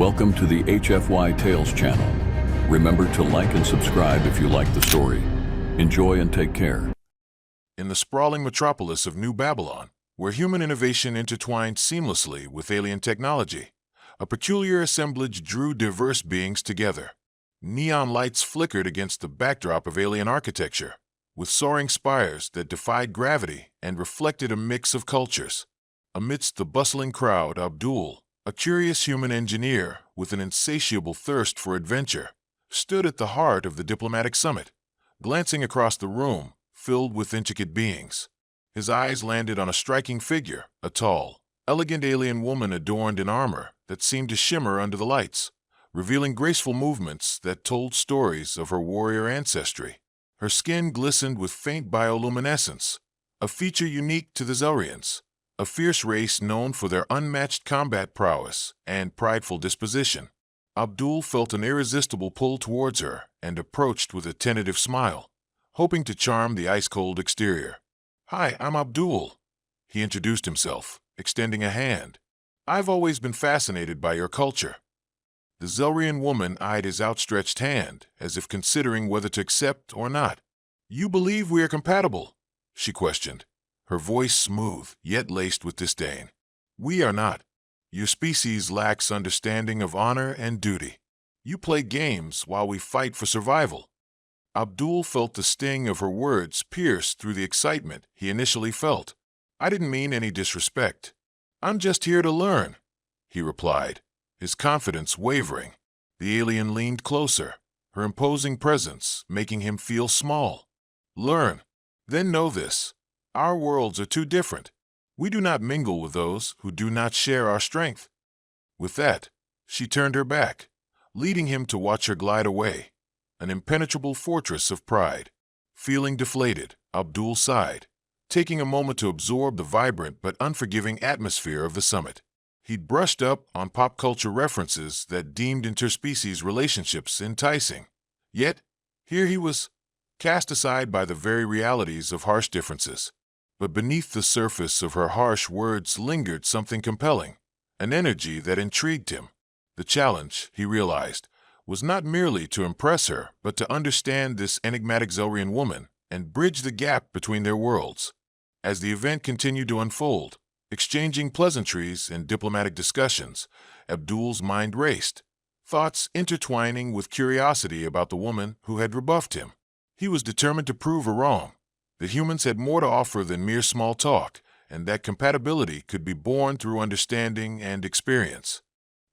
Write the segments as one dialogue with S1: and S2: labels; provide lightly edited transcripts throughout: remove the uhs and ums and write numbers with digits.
S1: Welcome to the HFY Tales channel. Remember to like and subscribe if you like the story. Enjoy and take care.
S2: In the sprawling metropolis of New Babylon, where human innovation intertwined seamlessly with alien technology, a peculiar assemblage drew diverse beings together. Neon lights flickered against the backdrop of alien architecture, with soaring spires that defied gravity and reflected a mix of cultures. Amidst the bustling crowd, Abdul, a curious human engineer with an insatiable thirst for adventure, stood at the heart of the diplomatic summit, glancing across the room filled with intricate beings. His eyes landed on a striking figure, a tall, elegant alien woman adorned in armor that seemed to shimmer under the lights, revealing graceful movements that told stories of her warrior ancestry. Her skin glistened with faint bioluminescence, a feature unique to the Zelrians, a fierce race known for their unmatched combat prowess and prideful disposition. Abdul felt an irresistible pull towards her and approached with a tentative smile, hoping to charm the ice-cold exterior. "Hi, I'm Abdul," he introduced himself, extending a hand. "I've always been fascinated by your culture." The Zelrian woman eyed his outstretched hand, as if considering whether to accept or not. "You believe we are compatible?" she questioned, her voice smooth, yet laced with disdain. "We are not. Your species lacks understanding of honor and duty. You play games while we fight for survival." Abdul felt the sting of her words pierce through the excitement he initially felt. "I didn't mean any disrespect. I'm just here to learn," he replied, his confidence wavering. The alien leaned closer, her imposing presence making him feel small. "Learn. Then know this. Our worlds are too different. We do not mingle with those who do not share our strength." With that, she turned her back, leading him to watch her glide away, an impenetrable fortress of pride. Feeling deflated, Abdul sighed, taking a moment to absorb the vibrant but unforgiving atmosphere of the summit. He'd brushed up on pop culture references that deemed interspecies relationships enticing. Yet, here he was, cast aside by the very realities of harsh differences. But beneath the surface of her harsh words lingered something compelling, an energy that intrigued him. The challenge, he realized, was not merely to impress her, but to understand this enigmatic Zelrian woman and bridge the gap between their worlds. As the event continued to unfold, exchanging pleasantries and diplomatic discussions, Abdul's mind raced, thoughts intertwining with curiosity about the woman who had rebuffed him. He was determined to prove her wrong, that humans had more to offer than mere small talk, and that compatibility could be born through understanding and experience.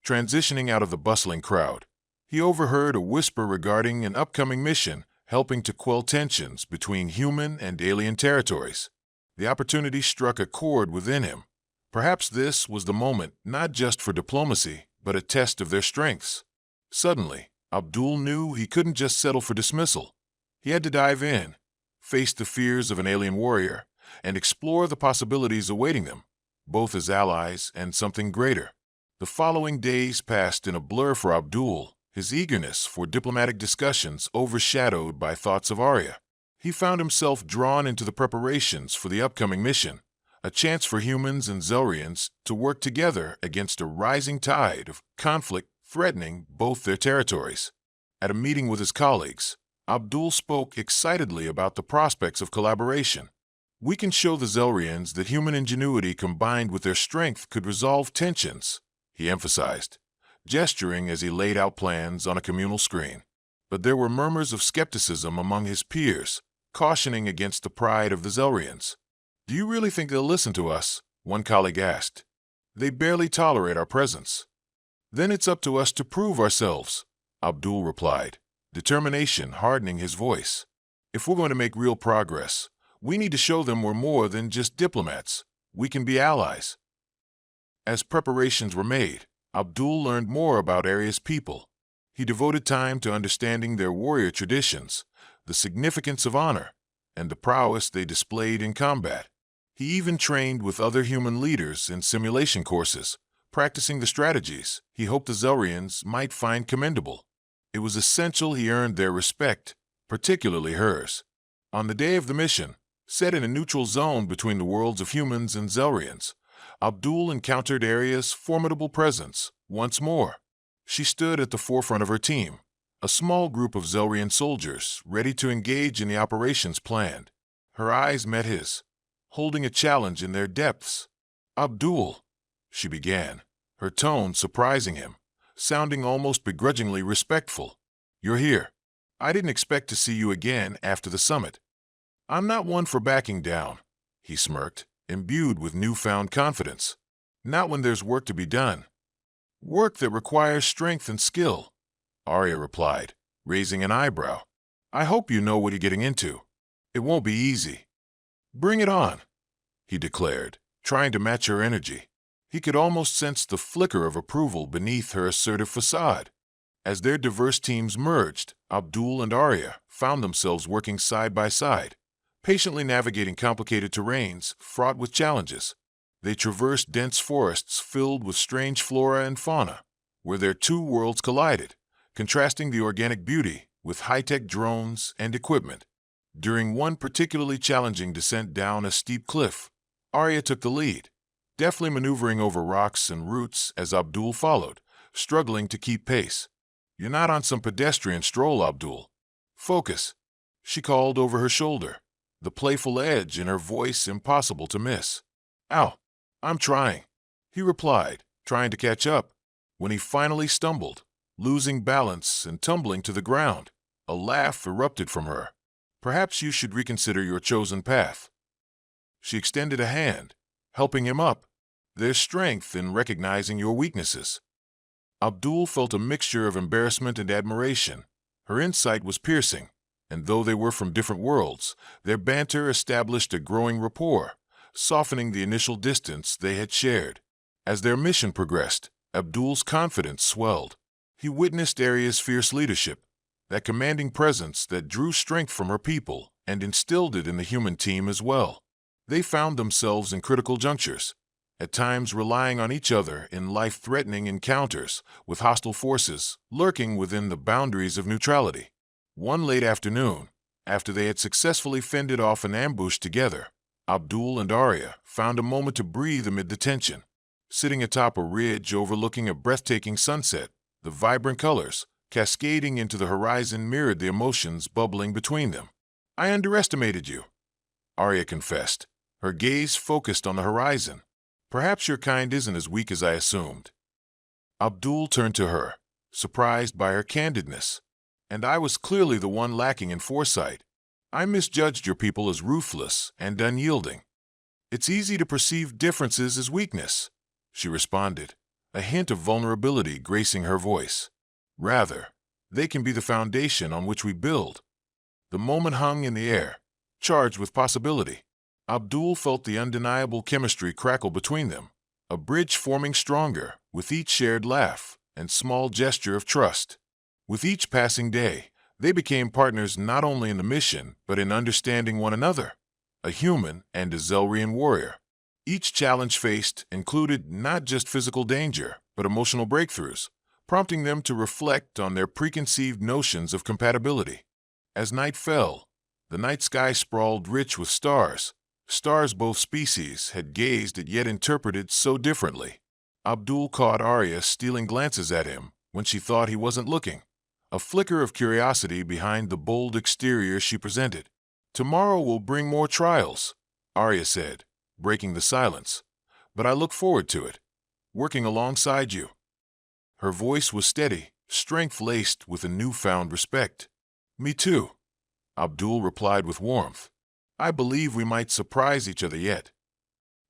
S2: Transitioning out of the bustling crowd, he overheard a whisper regarding an upcoming mission helping to quell tensions between human and alien territories. The opportunity struck a chord within him. Perhaps this was the moment not just for diplomacy, but a test of their strengths. Suddenly, Abdul knew he couldn't just settle for dismissal. He had to dive in, face the fears of an alien warrior, and explore the possibilities awaiting them, both as allies and something greater. The following days passed in a blur for Abdul, his eagerness for diplomatic discussions overshadowed by thoughts of Arya. He found himself drawn into the preparations for the upcoming mission, a chance for humans and Zelrians to work together against a rising tide of conflict threatening both their territories. At a meeting with his colleagues, Abdul spoke excitedly about the prospects of collaboration. "We can show the Zelrians that human ingenuity combined with their strength could resolve tensions," he emphasized, gesturing as he laid out plans on a communal screen. But there were murmurs of skepticism among his peers, cautioning against the pride of the Zelrians. "Do you really think they'll listen to us?" one colleague asked. "They barely tolerate our presence." "Then it's up to us to prove ourselves," Abdul replied, determination hardening his voice. "If we're going to make real progress, we need to show them we're more than just diplomats. We can be allies." As preparations were made, Abdul learned more about Arya's people. He devoted time to understanding their warrior traditions, the significance of honor, and the prowess they displayed in combat. He even trained with other human leaders in simulation courses, practicing the strategies he hoped the Zelrians might find commendable. It was essential he earned their respect, particularly hers. On the day of the mission, set in a neutral zone between the worlds of humans and Zelrians, Abdul encountered Arya's formidable presence once more. She stood at the forefront of her team, a small group of Zelrian soldiers ready to engage in the operations planned. Her eyes met his, holding a challenge in their depths. "Abdul," she began, her tone surprising him, sounding almost begrudgingly respectful. "You're here. I didn't expect to see you again after the summit." "I'm not one for backing down," he smirked, imbued with newfound confidence. "Not when there's work to be done." "Work that requires strength and skill," Arya replied, raising an eyebrow. "I hope you know what you're getting into. It won't be easy." "Bring it on," he declared, trying to match her energy. He could almost sense the flicker of approval beneath her assertive facade. As their diverse teams merged, Abdul and Arya found themselves working side by side, patiently navigating complicated terrains fraught with challenges. They traversed dense forests filled with strange flora and fauna, where their two worlds collided, contrasting the organic beauty with high-tech drones and equipment. During one particularly challenging descent down a steep cliff, Arya took the lead, deftly maneuvering over rocks and roots as Abdul followed, struggling to keep pace. "You're not on some pedestrian stroll, Abdul. Focus," she called over her shoulder, the playful edge in her voice impossible to miss. "Ow, I'm trying," he replied, trying to catch up. When he finally stumbled, losing balance and tumbling to the ground, a laugh erupted from her. "Perhaps you should reconsider your chosen path." She extended a hand, helping him up. "There's strength in recognizing your weaknesses." Abdul felt a mixture of embarrassment and admiration. Her insight was piercing, and though they were from different worlds, their banter established a growing rapport, softening the initial distance they had shared. As their mission progressed, Abdul's confidence swelled. He witnessed Arya's fierce leadership, that commanding presence that drew strength from her people and instilled it in the human team as well. They found themselves in critical junctures, at times relying on each other in life-threatening encounters with hostile forces lurking within the boundaries of neutrality. One late afternoon, after they had successfully fended off an ambush together, Abdul and Arya found a moment to breathe amid the tension. Sitting atop a ridge overlooking a breathtaking sunset, the vibrant colors cascading into the horizon mirrored the emotions bubbling between them. "I underestimated you," Arya confessed, her gaze focused on the horizon. "Perhaps your kind isn't as weak as I assumed." Abdul turned to her, surprised by her candidness. "And I was clearly the one lacking in foresight. I misjudged your people as ruthless and unyielding." "It's easy to perceive differences as weakness," she responded, a hint of vulnerability gracing her voice. "Rather, they can be the foundation on which we build." The moment hung in the air, charged with possibility. Abdul felt the undeniable chemistry crackle between them, a bridge forming stronger with each shared laugh and small gesture of trust. With each passing day, they became partners not only in the mission but in understanding one another, a human and a Zelrian warrior. Each challenge faced included not just physical danger but emotional breakthroughs, prompting them to reflect on their preconceived notions of compatibility. As night fell, the night sky sprawled rich with stars, stars both species had gazed at yet interpreted so differently. Abdul caught Arya stealing glances at him when she thought he wasn't looking, a flicker of curiosity behind the bold exterior she presented. "Tomorrow will bring more trials," Arya said, breaking the silence, "but I look forward to it, working alongside you." Her voice was steady, strength laced with a newfound respect. "Me too," Abdul replied with warmth. "I believe we might surprise each other yet."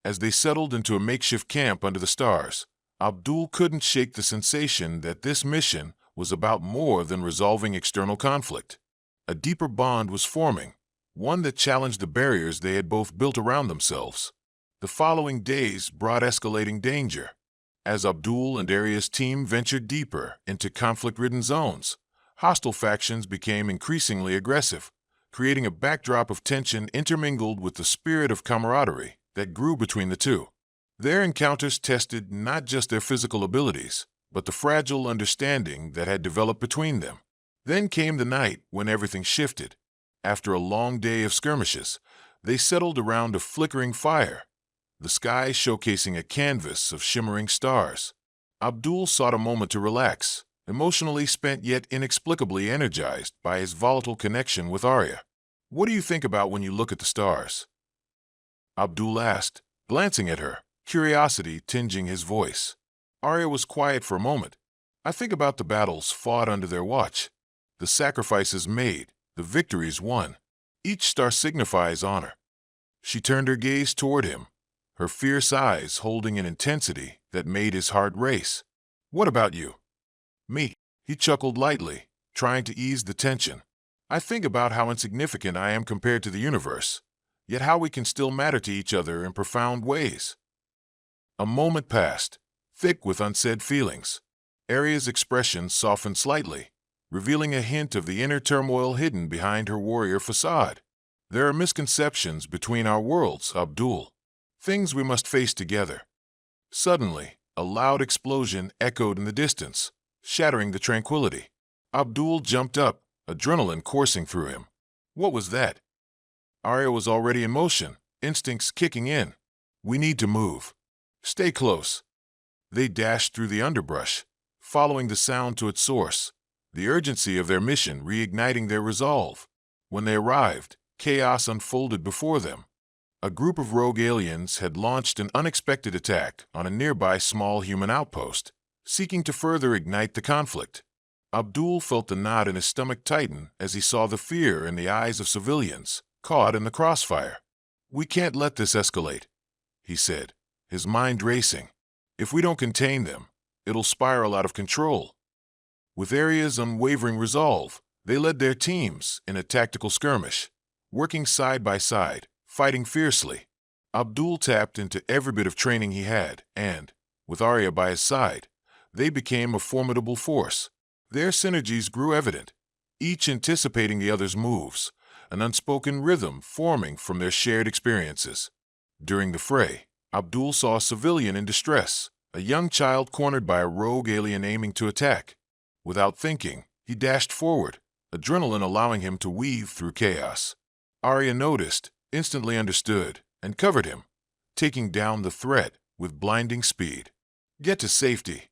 S2: As they settled into a makeshift camp under the stars, Abdul couldn't shake the sensation that this mission was about more than resolving external conflict. A deeper bond was forming, one that challenged the barriers they had both built around themselves. The following days brought escalating danger. As Abdul and Arya's team ventured deeper into conflict-ridden zones, hostile factions became increasingly aggressive, creating a backdrop of tension intermingled with the spirit of camaraderie that grew between the two. Their encounters tested not just their physical abilities, but the fragile understanding that had developed between them. Then came the night when everything shifted. After a long day of skirmishes, they settled around a flickering fire, the sky showcasing a canvas of shimmering stars. Abdul sought a moment to relax, emotionally spent yet inexplicably energized by his volatile connection with Arya. "What do you think about when you look at the stars?" Abdul asked, glancing at her, curiosity tinging his voice. Arya was quiet for a moment. "I think about the battles fought under their watch, the sacrifices made, the victories won. Each star signifies honor." She turned her gaze toward him, her fierce eyes holding an intensity that made his heart race. "What about you?" "Me," he chuckled lightly, trying to ease the tension. "I think about how insignificant I am compared to the universe, yet how we can still matter to each other in profound ways." A moment passed, thick with unsaid feelings. Arya's expression softened slightly, revealing a hint of the inner turmoil hidden behind her warrior facade. "There are misconceptions between our worlds, Abdul. Things we must face together." Suddenly, a loud explosion echoed in the distance, shattering the tranquility. Abdul jumped up, adrenaline coursing through him. What was that? Arya was already in motion, instincts kicking in. "We need to move. Stay close." They dashed through the underbrush, following the sound to its source, the urgency of their mission reigniting their resolve. When they arrived, chaos unfolded before them. A group of rogue aliens had launched an unexpected attack on a nearby small human outpost, seeking to further ignite the conflict. Abdul felt the knot in his stomach tighten as he saw the fear in the eyes of civilians caught in the crossfire. "We can't let this escalate," he said, his mind racing. "If we don't contain them, it'll spiral out of control." With Arya's unwavering resolve, they led their teams in a tactical skirmish, working side by side, fighting fiercely. Abdul tapped into every bit of training he had, and, with Arya by his side, they became a formidable force. Their synergies grew evident, each anticipating the other's moves, an unspoken rhythm forming from their shared experiences. During the fray, Abdul saw a civilian in distress, a young child cornered by a rogue alien aiming to attack. Without thinking, he dashed forward, adrenaline allowing him to weave through chaos. Arya noticed, instantly understood, and covered him, taking down the threat with blinding speed. "Get to safety,"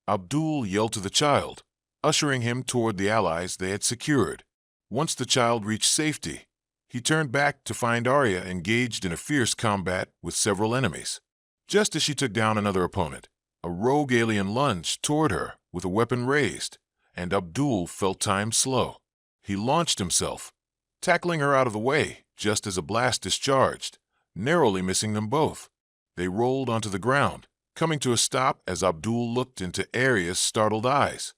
S2: Abdul yelled to the child, ushering him toward the allies they had secured. Once the child reached safety, he turned back to find Arya engaged in a fierce combat with several enemies. Just as she took down another opponent, a rogue alien lunged toward her with a weapon raised, and Abdul felt time slow. He launched himself, tackling her out of the way just as a blast discharged, narrowly missing them both. They rolled onto the ground, coming to a stop as Abdul looked into Arya's startled eyes.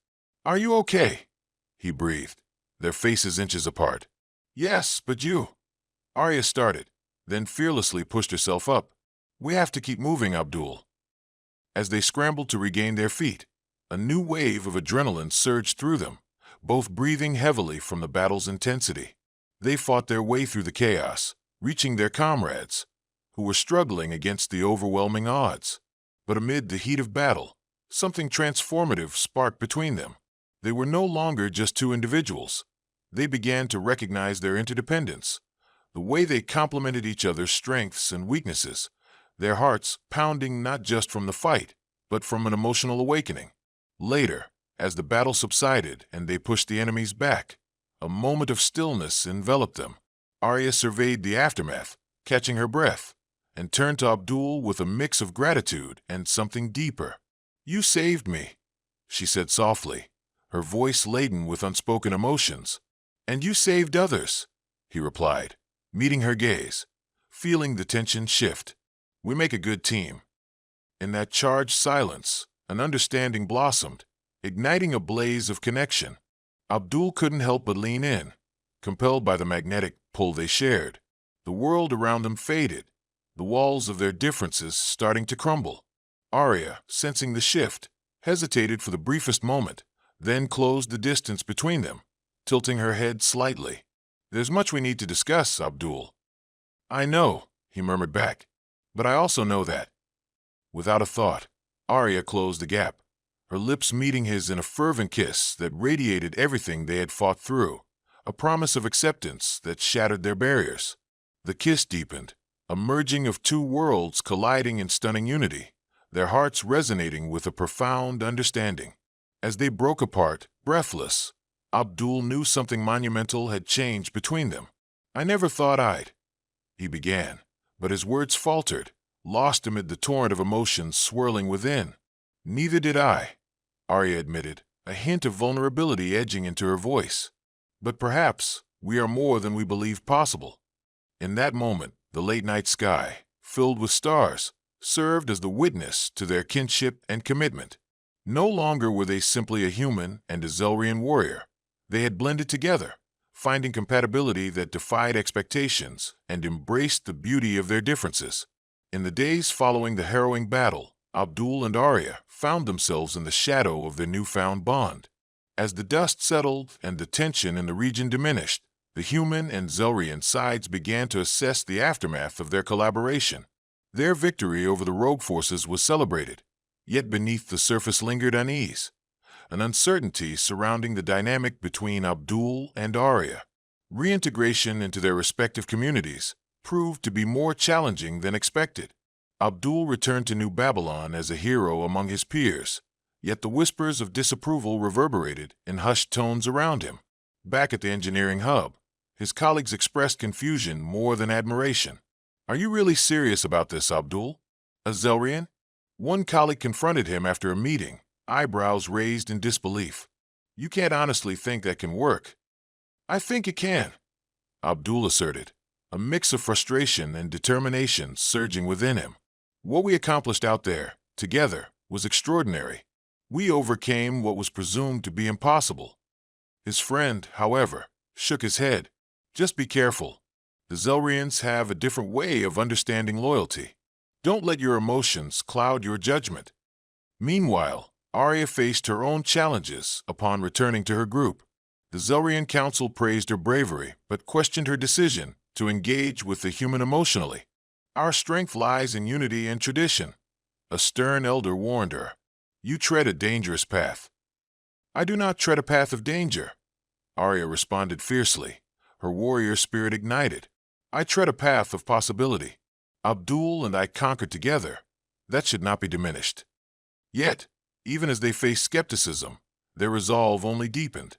S2: "Are you okay?" he breathed, their faces inches apart. "Yes, but you..." Arya started, then fearlessly pushed herself up. "We have to keep moving, Abdul." As they scrambled to regain their feet, a new wave of adrenaline surged through them, both breathing heavily from the battle's intensity. They fought their way through the chaos, reaching their comrades, who were struggling against the overwhelming odds. But amid the heat of battle, something transformative sparked between them. They were no longer just two individuals. They began to recognize their interdependence, the way they complemented each other's strengths and weaknesses, their hearts pounding not just from the fight, but from an emotional awakening. Later, as the battle subsided and they pushed the enemies back, a moment of stillness enveloped them. Arya surveyed the aftermath, catching her breath, and turned to Abdul with a mix of gratitude and something deeper. "You saved me," she said softly, her voice laden with unspoken emotions. "And you saved others," he replied, meeting her gaze, feeling the tension shift. "We make a good team." In that charged silence, an understanding blossomed, igniting a blaze of connection. Abdul couldn't help but lean in, compelled by the magnetic pull they shared. The world around them faded, the walls of their differences starting to crumble. Arya, sensing the shift, hesitated for the briefest moment, then closed the distance between them, tilting her head slightly. "There's much we need to discuss, Abdul." "I know," he murmured back, "but I also know that." Without a thought, Arya closed the gap, her lips meeting his in a fervent kiss that radiated everything they had fought through, a promise of acceptance that shattered their barriers. The kiss deepened, a merging of two worlds colliding in stunning unity, their hearts resonating with a profound understanding. As they broke apart, breathless, Abdul knew something monumental had changed between them. "I never thought I'd," he began, but his words faltered, lost amid the torrent of emotions swirling within. "Neither did I," Arya admitted, a hint of vulnerability edging into her voice. "But perhaps we are more than we believed possible." In that moment, the late-night sky, filled with stars, served as the witness to their kinship and commitment. No longer were they simply a human and a Zelrian warrior. They had blended together, finding compatibility that defied expectations and embraced the beauty of their differences. In the days following the harrowing battle, Abdul and Arya found themselves in the shadow of their newfound bond. As the dust settled and the tension in the region diminished, the human and Zelrian sides began to assess the aftermath of their collaboration. Their victory over the rogue forces was celebrated, yet beneath the surface lingered unease, an uncertainty surrounding the dynamic between Abdul and Arya. Reintegration into their respective communities proved to be more challenging than expected. Abdul returned to New Babylon as a hero among his peers, yet the whispers of disapproval reverberated in hushed tones around him. Back at the engineering hub, his colleagues expressed confusion more than admiration. "Are you really serious about this, Abdul? A Zelrian?" One colleague confronted him after a meeting, eyebrows raised in disbelief. "You can't honestly think that can work." "I think it can," Abdul asserted, a mix of frustration and determination surging within him. "What we accomplished out there, together, was extraordinary. We overcame what was presumed to be impossible." His friend, however, shook his head. "Just be careful. The Zelrians have a different way of understanding loyalty. Don't let your emotions cloud your judgment." Meanwhile, Arya faced her own challenges upon returning to her group. The Zelrian Council praised her bravery, but questioned her decision to engage with the human emotionally. "Our strength lies in unity and tradition," a stern elder warned her. "You tread a dangerous path." "I do not tread a path of danger," Arya responded fiercely, her warrior spirit ignited. "I tread a path of possibility. Abdul and I conquered together. That should not be diminished." Yet, even as they faced skepticism, their resolve only deepened.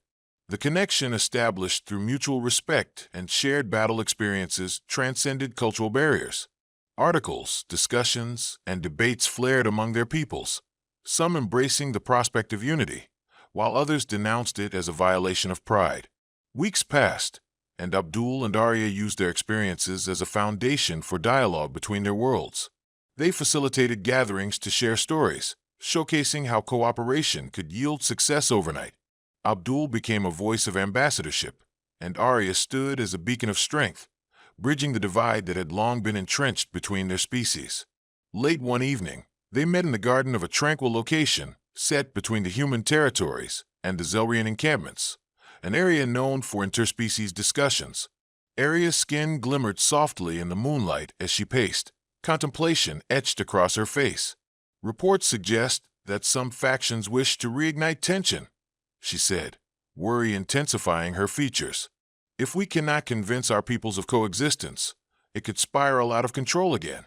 S2: The connection established through mutual respect and shared battle experiences transcended cultural barriers. Articles, discussions, and debates flared among their peoples, some embracing the prospect of unity, while others denounced it as a violation of pride. Weeks passed, and Abdul and Arya used their experiences as a foundation for dialogue between their worlds. They facilitated gatherings to share stories, showcasing how cooperation could yield success overnight. Abdul became a voice of ambassadorship, and Arya stood as a beacon of strength, bridging the divide that had long been entrenched between their species. Late one evening, they met in the garden of a tranquil location set between the human territories and the Zelrian encampments, an area known for interspecies discussions. Arya's skin glimmered softly in the moonlight as she paced, contemplation etched across her face. "Reports suggest that some factions wish to reignite tension," she said, worry intensifying her features. "If we cannot convince our peoples of coexistence, it could spiral out of control again."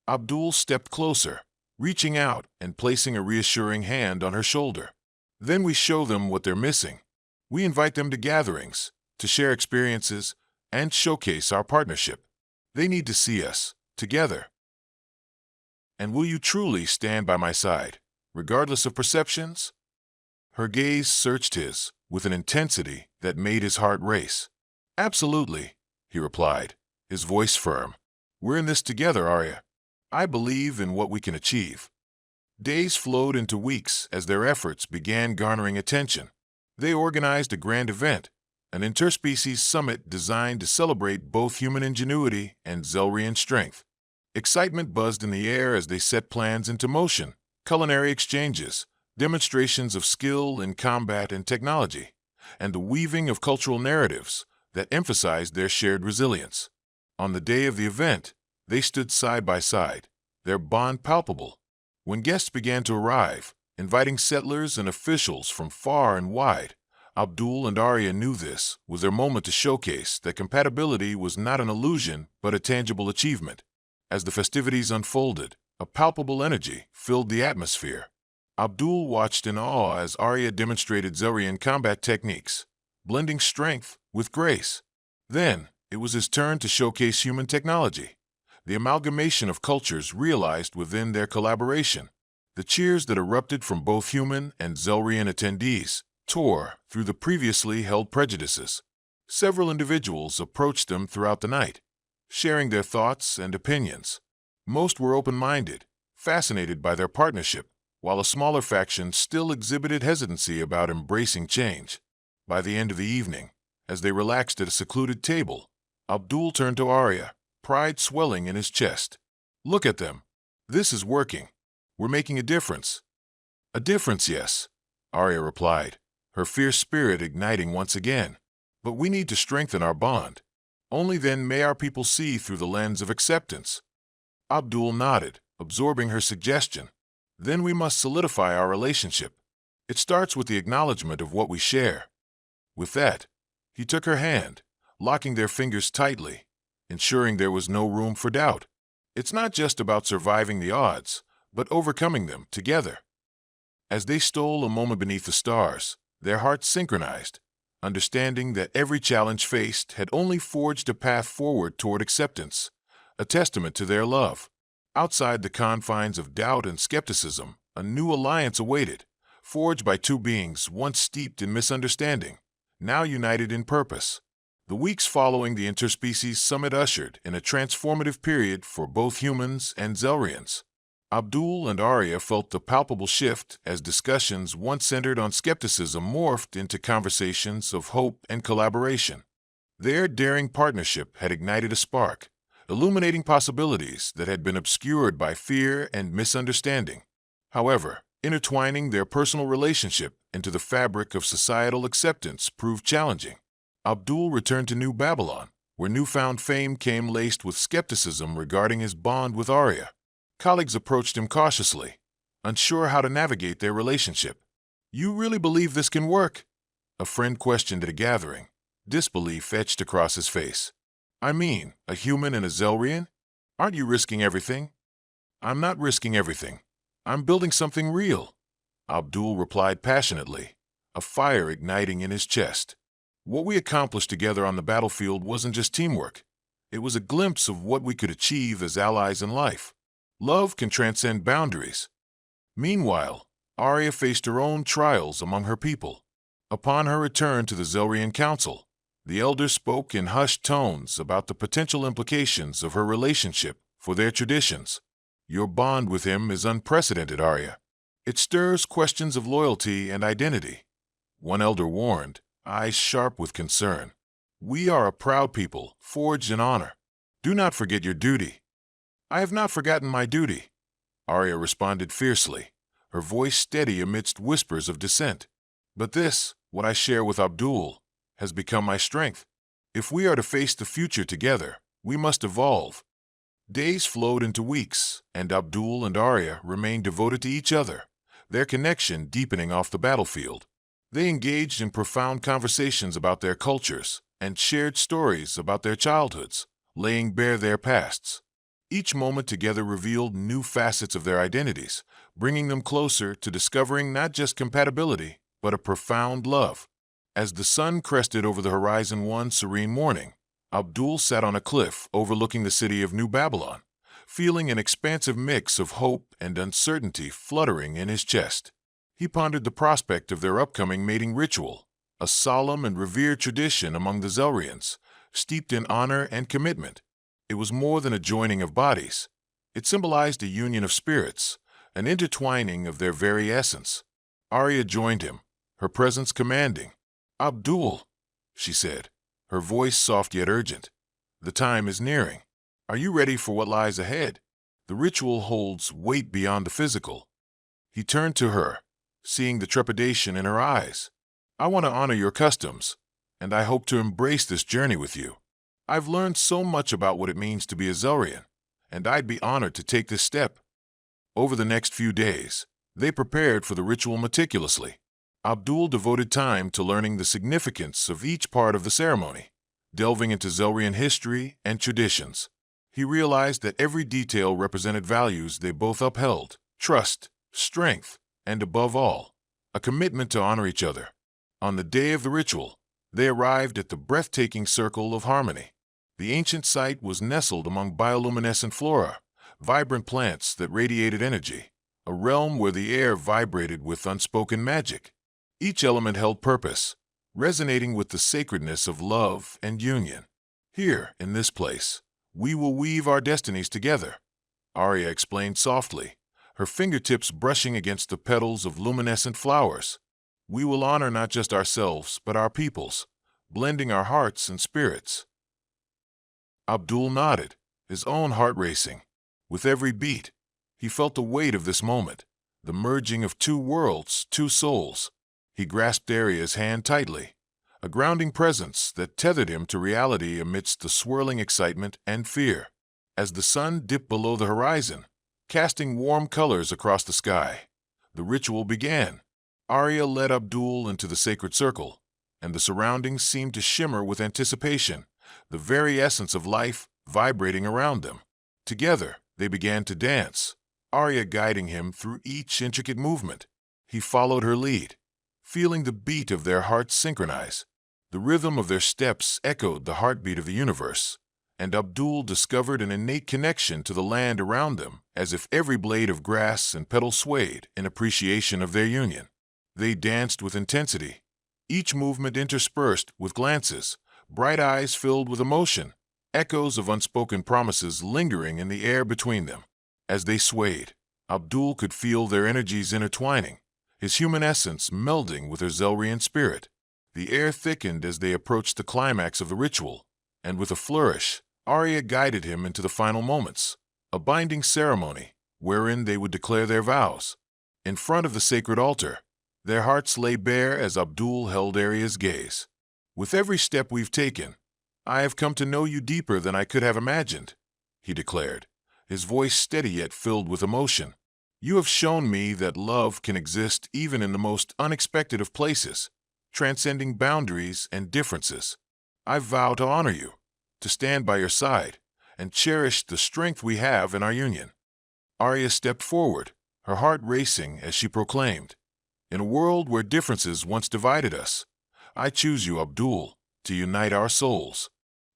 S2: Abdul stepped closer, reaching out and placing a reassuring hand on her shoulder. "Then we show them what they're missing. We invite them to gatherings, to share experiences, and showcase our partnership. They need to see us, together. And will you truly stand by my side, regardless of perceptions?" Her gaze searched his with an intensity that made his heart race. "Absolutely," he replied, his voice firm. "We're in this together, Arya. I believe in what we can achieve." Days flowed into weeks as their efforts began garnering attention. They organized a grand event, an interspecies summit designed to celebrate both human ingenuity and Zelrian strength. Excitement buzzed in the air as they set plans into motion, culinary exchanges, demonstrations of skill in combat and technology, and the weaving of cultural narratives that emphasized their shared resilience. On the day of the event, they stood side by side, their bond palpable. When guests began to arrive, inviting settlers and officials from far and wide, Abdul and Arya knew this was their moment to showcase that compatibility was not an illusion but a tangible achievement. As the festivities unfolded, a palpable energy filled the atmosphere. Abdul watched in awe as Arya demonstrated Zelrian combat techniques, blending strength with grace. Then, it was his turn to showcase human technology, the amalgamation of cultures realized within their collaboration. The cheers that erupted from both human and Zelrian attendees tore through the previously held prejudices. Several individuals approached them throughout the night, sharing their thoughts and opinions. Most were open-minded, fascinated by their partnership, while a smaller faction still exhibited hesitancy about embracing change. By the end of the evening, as they relaxed at a secluded table, Abdul turned to Arya, pride swelling in his chest. "Look at them. This is working. We're making a difference." "A difference, yes," Arya replied, her fierce spirit igniting once again. "But we need to strengthen our bond. Only then may our people see through the lens of acceptance." Abdul nodded, absorbing her suggestion. "Then we must solidify our relationship. It starts with the acknowledgement of what we share." With that, he took her hand, locking their fingers tightly, ensuring there was no room for doubt. It's not just about surviving the odds, but overcoming them together. As they stole a moment beneath the stars, their hearts synchronized, understanding that every challenge faced had only forged a path forward toward acceptance, a testament to their love. Outside the confines of doubt and skepticism, a new alliance awaited, forged by two beings once steeped in misunderstanding, now united in purpose. The weeks following the interspecies summit ushered in a transformative period for both humans and Zelrians. Abdul and Arya felt the palpable shift as discussions once centered on skepticism morphed into conversations of hope and collaboration. Their daring partnership had ignited a spark, illuminating possibilities that had been obscured by fear and misunderstanding. However, intertwining their personal relationship into the fabric of societal acceptance proved challenging. Abdul returned to New Babylon, where newfound fame came laced with skepticism regarding his bond with Arya. Colleagues approached him cautiously, unsure how to navigate their relationship. "You really believe this can work?" a friend questioned at a gathering, disbelief etched across his face. "I mean, a human and a Zelrian? Aren't you risking everything?" "I'm not risking everything. I'm building something real," Abdul replied passionately, a fire igniting in his chest. What we accomplished together on the battlefield wasn't just teamwork. It was a glimpse of what we could achieve as allies in life. Love can transcend boundaries. Meanwhile, Arya faced her own trials among her people. Upon her return to the Zelrian Council, the elders spoke in hushed tones about the potential implications of her relationship for their traditions. "Your bond with him is unprecedented, Arya. It stirs questions of loyalty and identity," one elder warned, eyes sharp with concern. "We are a proud people, forged in honor. Do not forget your duty." "I have not forgotten my duty," Arya responded fiercely, her voice steady amidst whispers of dissent. "But this, what I share with Abdul, has become my strength. If we are to face the future together, we must evolve." Days flowed into weeks, and Abdul and Arya remained devoted to each other, their connection deepening off the battlefield. They engaged in profound conversations about their cultures and shared stories about their childhoods, laying bare their pasts. Each moment together revealed new facets of their identities, bringing them closer to discovering not just compatibility, but a profound love. As the sun crested over the horizon one serene morning, Abdul sat on a cliff overlooking the city of New Babylon, feeling an expansive mix of hope and uncertainty fluttering in his chest. He pondered the prospect of their upcoming mating ritual, a solemn and revered tradition among the Zelrians, steeped in honor and commitment. It was more than a joining of bodies. It symbolized a union of spirits, an intertwining of their very essence. Arya joined him, her presence commanding. "Abdul," she said, her voice soft yet urgent, "the time is nearing. Are you ready for what lies ahead? The ritual holds weight beyond the physical." He turned to her, seeing the trepidation in her eyes. "I want to honor your customs, and I hope to embrace this journey with you. I've learned so much about what it means to be a Zelrian, and I'd be honored to take this step." Over the next few days, they prepared for the ritual meticulously. Abdul devoted time to learning the significance of each part of the ceremony, delving into Zelrian history and traditions. He realized that every detail represented values they both upheld: trust, strength, and above all, a commitment to honor each other. On the day of the ritual, they arrived at the breathtaking Circle of Harmony. The ancient site was nestled among bioluminescent flora, vibrant plants that radiated energy, a realm where the air vibrated with unspoken magic. Each element held purpose, resonating with the sacredness of love and union. Here, in this place, we will weave our destinies together, Arya explained softly, her fingertips brushing against the petals of luminescent flowers. We will honor not just ourselves, but our peoples, blending our hearts and spirits. Abdul nodded, his own heart racing. With every beat, he felt the weight of this moment, the merging of two worlds, two souls. He grasped Arya's hand tightly, a grounding presence that tethered him to reality amidst the swirling excitement and fear. As the sun dipped below the horizon, casting warm colors across the sky, the ritual began. Arya led Abdul into the sacred circle, and the surroundings seemed to shimmer with anticipation, the very essence of life vibrating around them. Together, they began to dance, Arya guiding him through each intricate movement. He followed her lead, feeling the beat of their hearts synchronize. The rhythm of their steps echoed the heartbeat of the universe, and Abdul discovered an innate connection to the land around them, as if every blade of grass and petal swayed in appreciation of their union. They danced with intensity, each movement interspersed with glances, bright eyes filled with emotion, echoes of unspoken promises lingering in the air between them. As they swayed, Abdul could feel their energies intertwining, his human essence melding with her Zelrian spirit. The air thickened as they approached the climax of the ritual, and with a flourish, Arya guided him into the final moments, a binding ceremony wherein they would declare their vows. In front of the sacred altar, their hearts lay bare as Abdul held Arya's gaze. With every step we've taken, I have come to know you deeper than I could have imagined, he declared, his voice steady yet filled with emotion. You have shown me that love can exist even in the most unexpected of places, transcending boundaries and differences. I vow to honor you, to stand by your side, and cherish the strength we have in our union. Arya stepped forward, her heart racing as she proclaimed, in a world where differences once divided us, I choose you, Abdul, to unite our souls.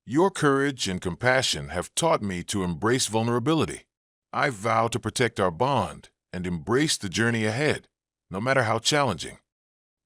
S2: Your courage and compassion have taught me to embrace vulnerability. I vow to protect our bond and embrace the journey ahead, no matter how challenging.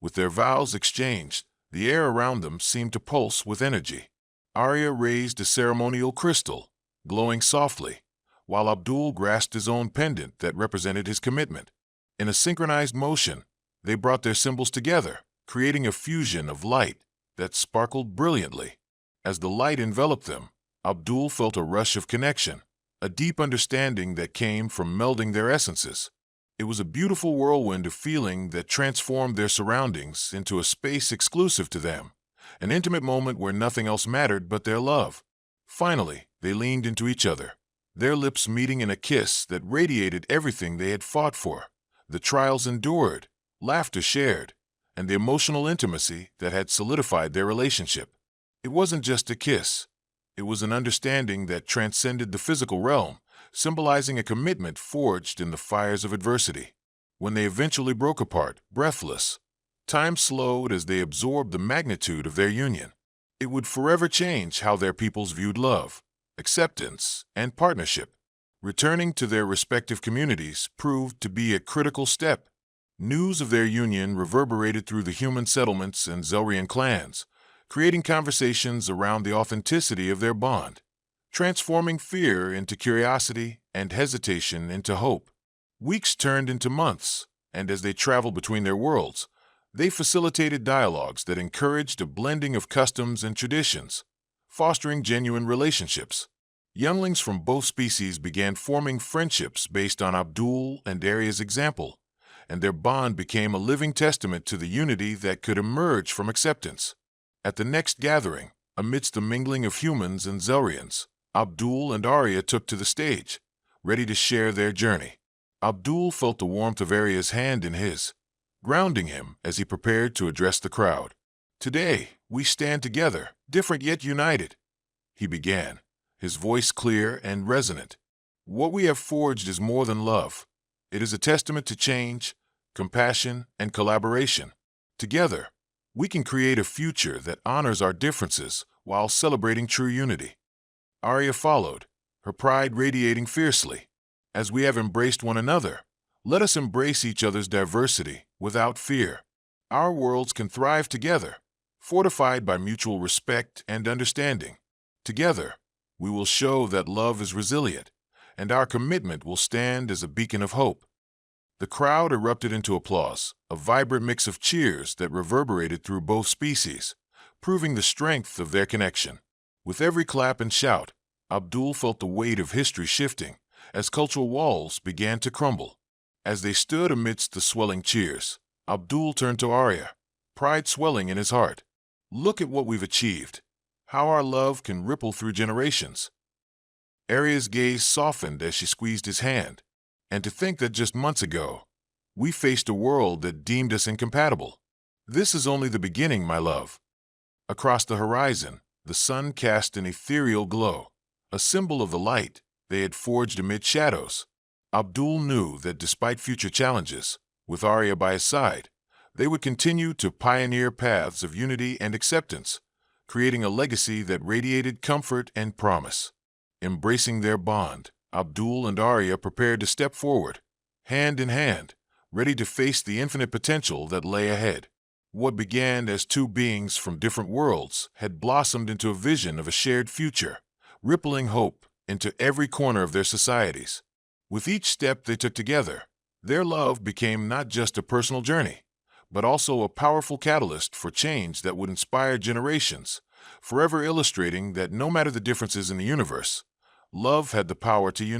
S2: With their vows exchanged, the air around them seemed to pulse with energy. Arya raised a ceremonial crystal, glowing softly, while Abdul grasped his own pendant that represented his commitment. In a synchronized motion, they brought their symbols together, creating a fusion of light that sparkled brilliantly. As the light enveloped them, Abdul felt a rush of connection, a deep understanding that came from melding their essences. It was a beautiful whirlwind of feeling that transformed their surroundings into a space exclusive to them, an intimate moment where nothing else mattered but their love. Finally, they leaned into each other, their lips meeting in a kiss that radiated everything they had fought for, the trials endured, laughter shared, and the emotional intimacy that had solidified their relationship. It wasn't just a kiss. It was an understanding that transcended the physical realm, symbolizing a commitment forged in the fires of adversity. When they eventually broke apart, breathless, time slowed as they absorbed the magnitude of their union. It would forever change how their peoples viewed love, acceptance, and partnership. Returning to their respective communities proved to be a critical step. News of their union reverberated through the human settlements and Zelrian clans, creating conversations around the authenticity of their bond, transforming fear into curiosity and hesitation into hope. Weeks turned into months, and as they traveled between their worlds, they facilitated dialogues that encouraged a blending of customs and traditions, fostering genuine relationships. Younglings from both species began forming friendships based on Abdul and Arya's example, and their bond became a living testament to the unity that could emerge from acceptance. At the next gathering, amidst the mingling of humans and Zelrians, Abdul and Arya took to the stage, ready to share their journey. Abdul felt the warmth of Arya's hand in his, grounding him as he prepared to address the crowd. Today, we stand together, different yet united, he began, his voice clear and resonant. What we have forged is more than love. It is a testament to change, compassion, and collaboration. Together, we can create a future that honors our differences while celebrating true unity. Arya followed, her pride radiating fiercely. As we have embraced one another, let us embrace each other's diversity without fear. Our worlds can thrive together, fortified by mutual respect and understanding. Together, we will show that love is resilient, and our commitment will stand as a beacon of hope. The crowd erupted into applause, a vibrant mix of cheers that reverberated through both species, proving the strength of their connection. With every clap and shout, Abdul felt the weight of history shifting as cultural walls began to crumble. As they stood amidst the swelling cheers, Abdul turned to Arya, pride swelling in his heart. Look at what we've achieved, how our love can ripple through generations. Arya's gaze softened as she squeezed his hand, and to think that just months ago, we faced a world that deemed us incompatible. This is only the beginning, my love. Across the horizon, the sun cast an ethereal glow, a symbol of the light they had forged amid shadows. Abdul knew that despite future challenges, with Arya by his side, they would continue to pioneer paths of unity and acceptance, creating a legacy that radiated comfort and promise. Embracing their bond, Abdul and Arya prepared to step forward, hand in hand, ready to face the infinite potential that lay ahead. What began as two beings from different worlds had blossomed into a vision of a shared future, rippling hope into every corner of their societies. With each step they took together, their love became not just a personal journey, but also a powerful catalyst for change that would inspire generations, forever illustrating that no matter the differences in the universe, love had the power to unite.